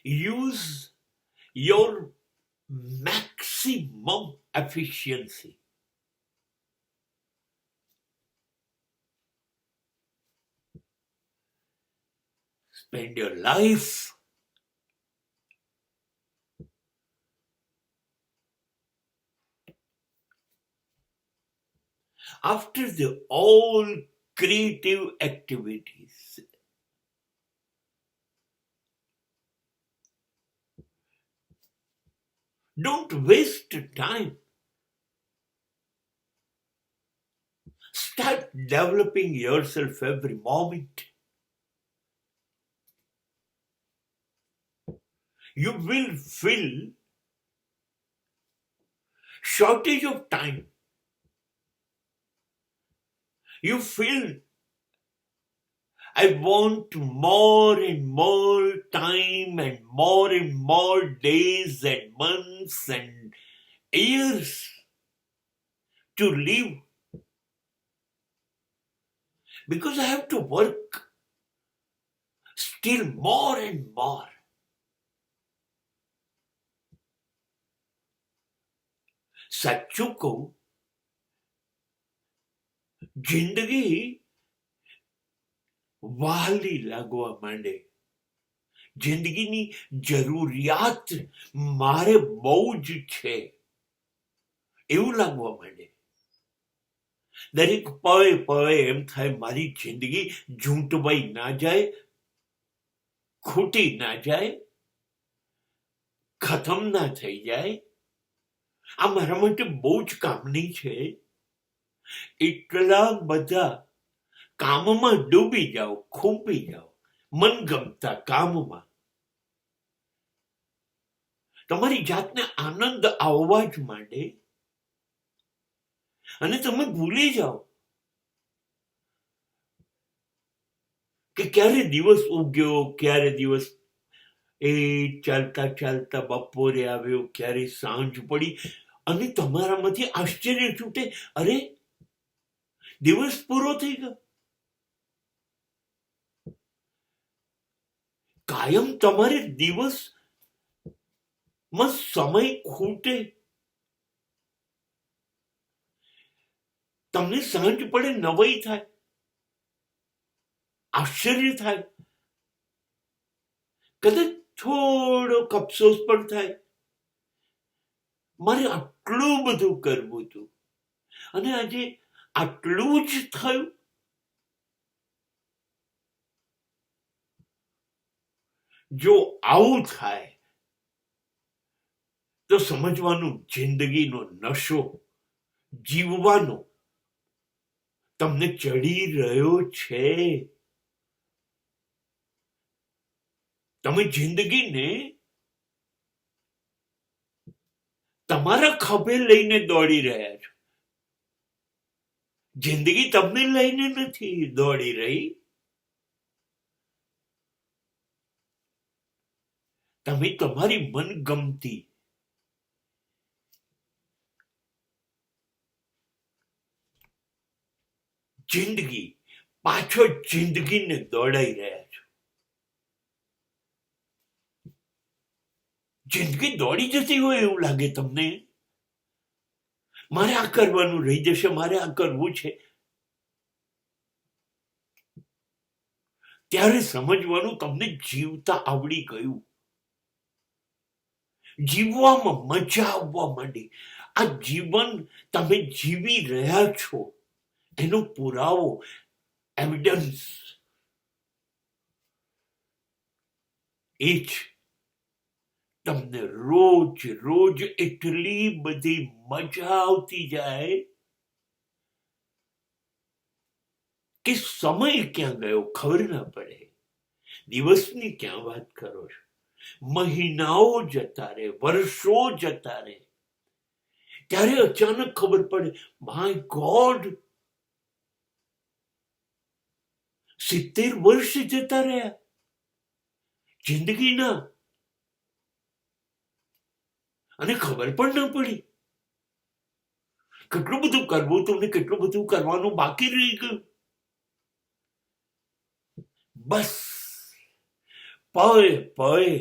use your maximum efficiency. Spend your life after all creative activities. Don't waste time. Start developing yourself every moment. You will feel shortage of time. You feel, I want more and more time and more days and months and years to live, because I have to work still more and more. સાચું કહું, જિંદગી વહાલી લાગવા માંડે. જિંદગીની જરૂરિયાત મારે બહુ જ છે એવું લાગવા માંડે. દરેક પળે પળે એમ થાય મારી જિંદગી ઝૂંટવાઈ ના જાય, ખૂટી ના જાય, ખતમ ના થઈ જાય. આ મારા માટે બહુ જ કામની છે. એટલા બધા કામમાં ડૂબી જાઓ, ખૂંપી જાઓ, મનગમતા કામમાં. તમારી જાતને આનંદ આવવા જ માંડે અને તમે ભૂલી જાઓ કે ક્યારે દિવસ ઉગ્યો, ક્યારે દિવસ ચાલતા ચાલતા બપોરે આવ્યો, ક્યારે સાંજ પડી, અને તમારામાંથી આશ્ચર્ય છૂટે, અરે દિવસ પૂરો થઈ ગયો. કાયમ તમારે દિવસ માં સમય ખૂટે. તમને સાંજ પડે નવાઈ થાય, આશ્ચર્ય થાય, કદાચ થોડોક અફસોસ પણ થાય, મારે આટલું બધું કરવું હતું અને આજે આટલું જ થયું. જો આવું થાય તો સમજવાનું જિંદગીનો નશો જીવવાનો તમને ચડી રહ્યો છે. તમે જિંદગીને તમારા ખભે લઈને દોડી રહ્યા છો. જિંદગી તમને લઈને નથી દોડી રહી. તમે તમારી મનગમતી જિંદગી પાછો જિંદગીને દોડાઈ રહ્યા છો. જિંદગી દોડી જતી હોય એવું લાગે તમને. મારે આ કરવાનું રહી જશે, મારે આ કરવું છે. ત્યારે સમજવાનું તમને જીવતા આવડી ગયું. જીવવામાં મજા આવવા માંડી. આ જીવન તમે જીવી રહ્યા છો એનો પુરાવો, એવિડન્સ એ જ તમને રોજ રોજ એટલી બધી મજા આવતી જાય કે સમય ક્યાં ગયો ખબર ના પડે. દિવસની ક્યાં વાત કરો છો, મહિનાઓ જતા રહે, વર્ષો જતા રહે, ત્યારે અચાનક ખબર પડે, માય ગોડ 70 વર્ષ જતા રહ્યા જિંદગીના, અને ખબર પણ ન પડી. કેટલું બધું કરવું હતું ને કેટલું બધું કરવાનું બાકી રહી ગયું. બસ પળે પળે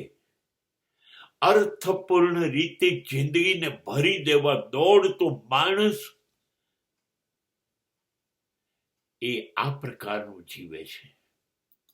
અર્થપૂર્ણ રીતે જિંદગીને ભરી દેવા દોડતો માણસ એ આ પ્રકારનું જીવે છે.